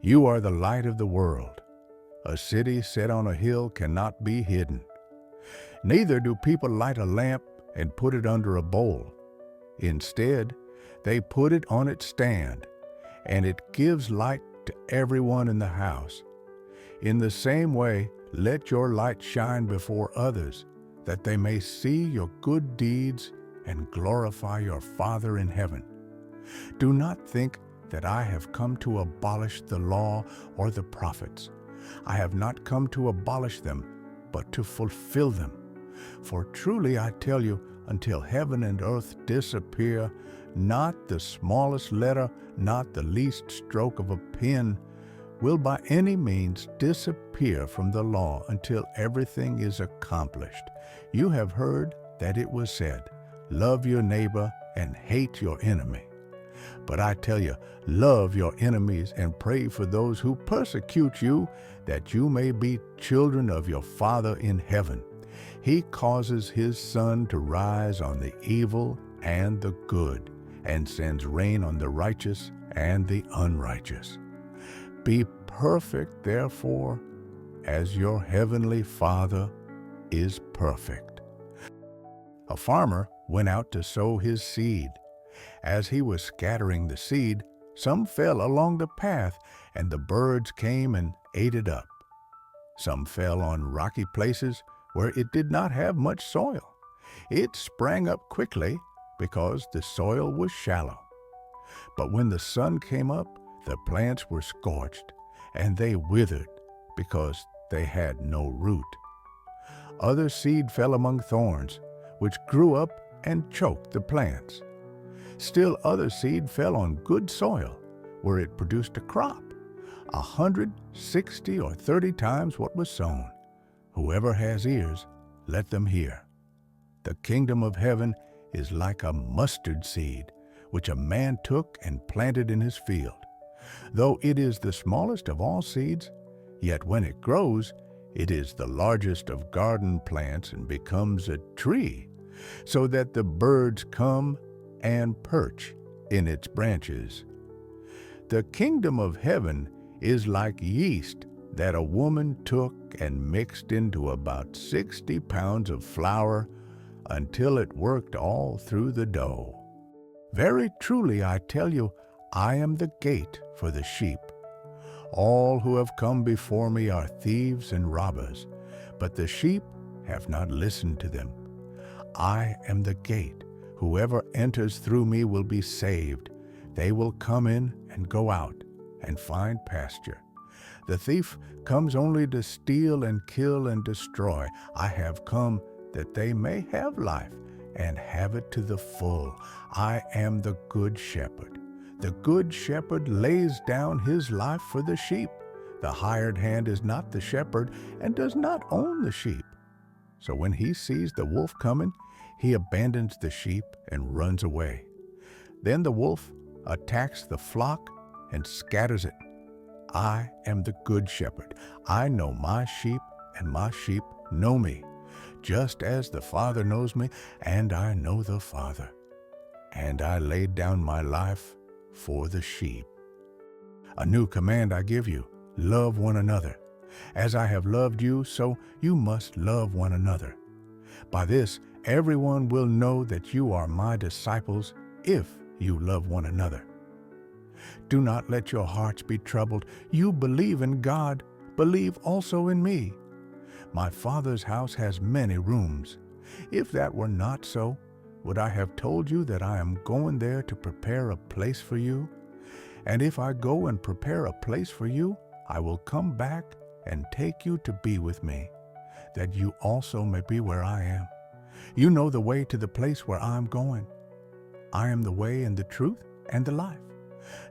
You are the light of the world. A city set on a hill cannot be hidden. Neither do people light a lamp and put it under a bowl. Instead, they put it on its stand, and it gives light to everyone in the house. In the same way, let your light shine before others, that they may see your good deeds and glorify your Father in heaven. Do not think that I have come to abolish the law or the prophets. I have not come to abolish them, but to fulfill them. For truly I tell you, until heaven and earth disappear, not the smallest letter, not the least stroke of a pen, will by any means disappear from the law until everything is accomplished. You have heard that it was said, love your neighbor and hate your enemy. But I tell you, love your enemies and pray for those who persecute you, that you may be children of your Father in heaven. He causes his sun to rise on the evil and the good, and sends rain on the righteous and the unrighteous. Be perfect, therefore, as your heavenly Father is perfect. A farmer went out to sow his seed. As he was scattering the seed, some fell along the path, and the birds came and ate it up. Some fell on rocky places where it did not have much soil. It sprang up quickly because the soil was shallow. But when the sun came up, the plants were scorched, and they withered because they had no root. Other seed fell among thorns, which grew up and choked the plants. Still other seed fell on good soil, where it produced a crop, 160 or 30 times what was sown. Whoever has ears, let them hear. The kingdom of heaven is like a mustard seed, which a man took and planted in his field. Though it is the smallest of all seeds, yet when it grows, it is the largest of garden plants and becomes a tree, so that the birds come and perch in its branches. The kingdom of heaven is like yeast that a woman took and mixed into about 60 pounds of flour until it worked all through the dough. Very truly I tell you, I am the gate for the sheep. All who have come before me are thieves and robbers, but the sheep have not listened to them. I am the gate. Whoever enters through me will be saved. They will come in and go out and find pasture. The thief comes only to steal and kill and destroy. I have come that they may have life and have it to the full. I am the good shepherd. The good shepherd lays down his life for the sheep. The hired hand is not the shepherd and does not own the sheep. So when he sees the wolf coming, he abandons the sheep and runs away. Then the wolf attacks the flock and scatters it. I am the good shepherd. I know my sheep, and my sheep know me, just as the Father knows me, and I know the Father. And I laid down my life for the sheep. A new command I give you, love one another. As I have loved you, so you must love one another. By this, everyone will know that you are my disciples if you love one another. Do not let your hearts be troubled. You believe in God, believe also in me. My Father's house has many rooms. If that were not so, would I have told you that I am going there to prepare a place for you? And if I go and prepare a place for you, I will come back and take you to be with me, that you also may be where I am. You know the way to the place where I am going. I am the way and the truth and the life.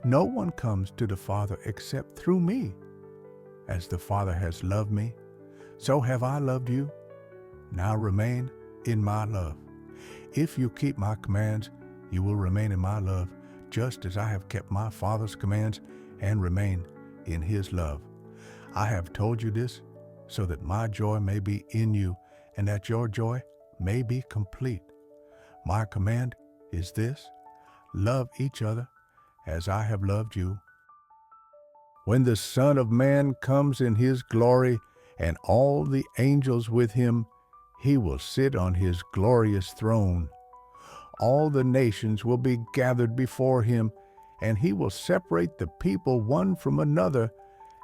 No one comes to the Father except through me. As the Father has loved me, so have I loved you. Now remain in my love. If you keep my commands, you will remain in my love, just as I have kept my Father's commands and remain in his love. I have told you this so that my joy may be in you and that your joy may be complete. My command is this: love each other as I have loved you. When the Son of Man comes in his glory, and all the angels with him, he will sit on his glorious throne. All the nations will be gathered before him, and he will separate the people one from another,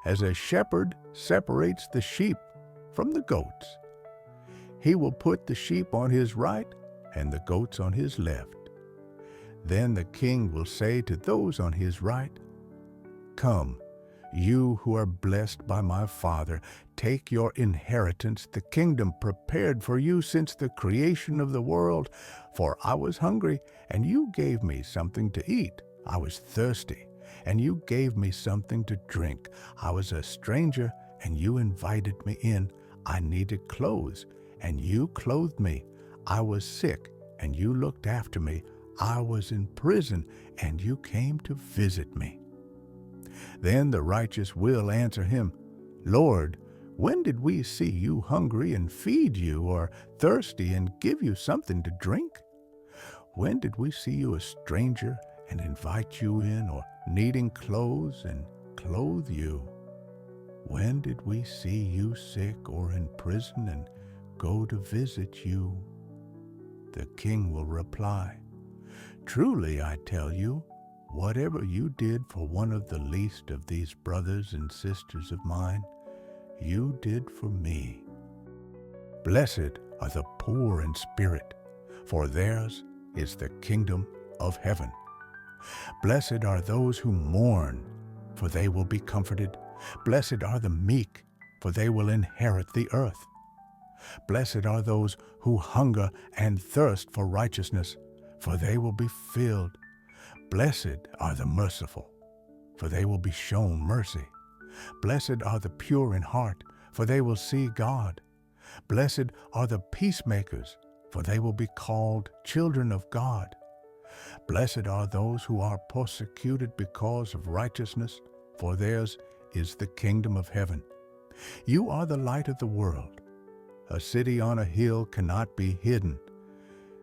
as a shepherd separates the sheep from the goats. He will put the sheep on his right and the goats on his left. Then the king will say to those on his right, "Come, you who are blessed by my Father, take your inheritance, the kingdom prepared for you since the creation of the world. For I was hungry, and you gave me something to eat. I was thirsty, and you gave me something to drink. I was a stranger, and you invited me in. I needed clothes, and you clothed me. I was sick, and you looked after me. I was in prison, and you came to visit me." Then the righteous will answer him, "Lord, when did we see you hungry and feed you, or thirsty and give you something to drink? When did we see you a stranger and invite you in, or needing clothes and clothe you? When did we see you sick or in prison and go to visit you?" The king will reply, "Truly I tell you, whatever you did for one of the least of these brothers and sisters of mine, you did for me." Blessed are the poor in spirit, for theirs is the kingdom of heaven. Blessed are those who mourn, for they will be comforted. Blessed are the meek, for they will inherit the earth. Blessed are those who hunger and thirst for righteousness, for they will be filled. Blessed are the merciful, for they will be shown mercy. Blessed are the pure in heart, for they will see God. Blessed are the peacemakers, for they will be called children of God. Blessed are those who are persecuted because of righteousness, for theirs is the kingdom of heaven. You are the light of the world. A city on a hill cannot be hidden.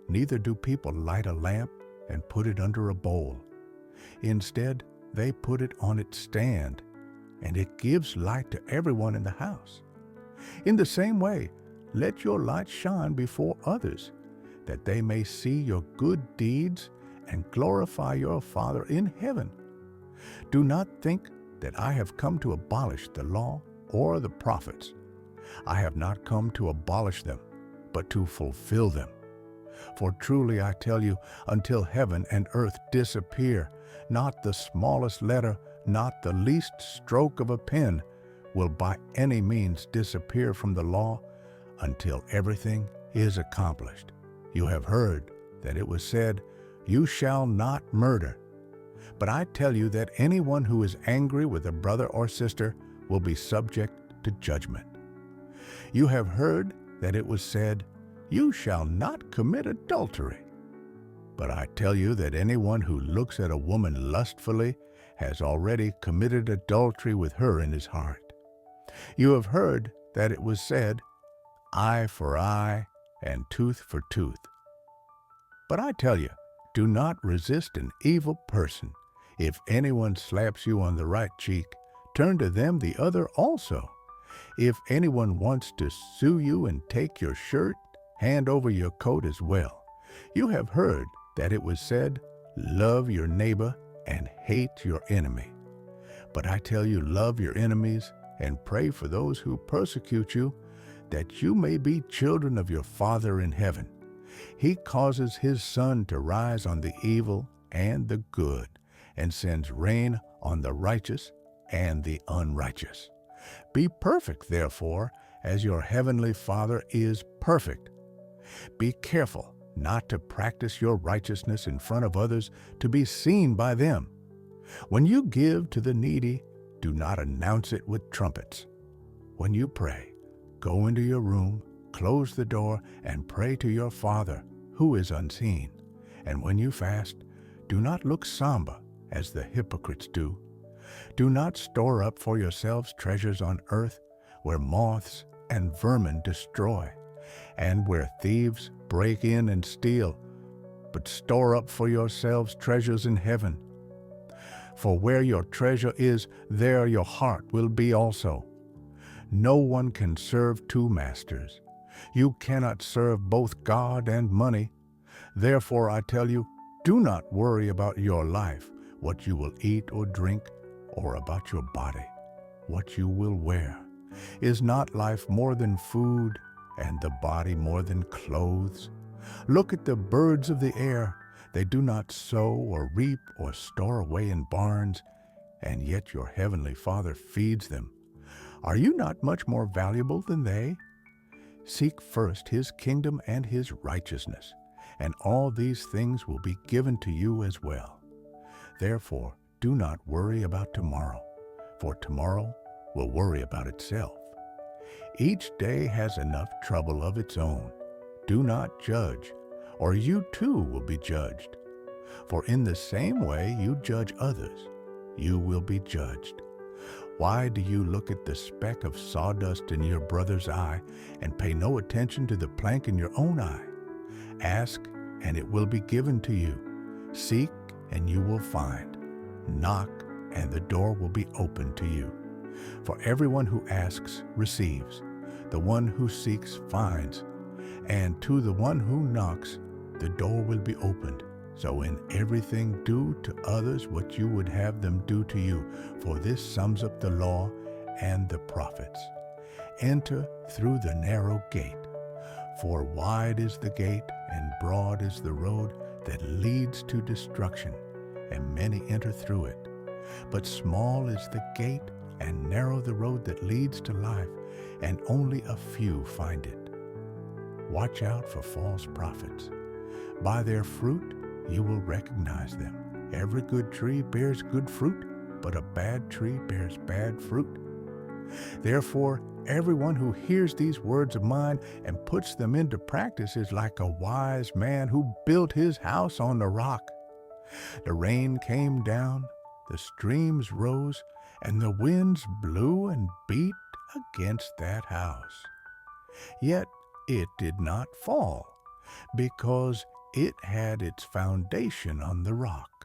Neither do people light a lamp and put it under a bowl. Instead, they put it on its stand, and it gives light to everyone in the house. In the same way, let your light shine before others, that they may see your good deeds and glorify your Father in heaven. Do not think that I have come to abolish the law or the prophets. I have not come to abolish them, but to fulfill them. For truly I tell you, until heaven and earth disappear, not the smallest letter, not the least stroke of a pen, will by any means disappear from the law until everything is accomplished. You have heard that it was said, "You shall not murder." But I tell you that anyone who is angry with a brother or sister will be subject to judgment. You have heard that it was said, "You shall not commit adultery." But I tell you that anyone who looks at a woman lustfully has already committed adultery with her in his heart. You have heard that it was said, "Eye for eye and tooth for tooth." But I tell you, do not resist an evil person. If anyone slaps you on the right cheek, turn to them the other also. If anyone wants to sue you and take your shirt, hand over your coat as well. You have heard that it was said, "Love your neighbor and hate your enemy." But I tell you, love your enemies and pray for those who persecute you, that you may be children of your Father in heaven. He causes his sun to rise on the evil and the good, and sends rain on the righteous and the unrighteous. Be perfect, therefore, as your heavenly Father is perfect. Be careful not to practice your righteousness in front of others to be seen by them. When you give to the needy, do not announce it with trumpets. When you pray, go into your room, close the door, and pray to your Father, who is unseen. And when you fast, do not look somber, as the hypocrites do. Do not store up for yourselves treasures on earth, where moths and vermin destroy, and where thieves break in and steal, but store up for yourselves treasures in heaven. For where your treasure is, there your heart will be also. No one can serve two masters. You cannot serve both God and money. Therefore I tell you, do not worry about your life, what you will eat or drink, or about your body, what you will wear. Is not life more than food, and the body more than clothes? Look at the birds of the air. They do not sow or reap or store away in barns, and yet your heavenly Father feeds them. Are you not much more valuable than they? Seek first his kingdom and his righteousness, and all these things will be given to you as well. Therefore, do not worry about tomorrow, for tomorrow will worry about itself. Each day has enough trouble of its own. Do not judge, or you too will be judged. For in the same way you judge others, you will be judged. Why do you look at the speck of sawdust in your brother's eye and pay no attention to the plank in your own eye? Ask, and it will be given to you. Seek, and you will find. Knock, and the door will be opened to you. For everyone who asks receives, the one who seeks finds, and to the one who knocks the door will be opened. So in everything do to others what you would have them do to you, for this sums up the law and the prophets. Enter through the narrow gate, for wide is the gate and broad is the road that leads to destruction, and many enter through it. But small is the gate and narrow the road that leads to life, and only a few find it. Watch out for false prophets. By their fruit you will recognize them. Every good tree bears good fruit, but a bad tree bears bad fruit. Therefore, everyone who hears these words of mine and puts them into practice is like a wise man who built his house on the rock. The rain came down, the streams rose, and the winds blew and beat against that house. Yet it did not fall, because it had its foundation on the rock.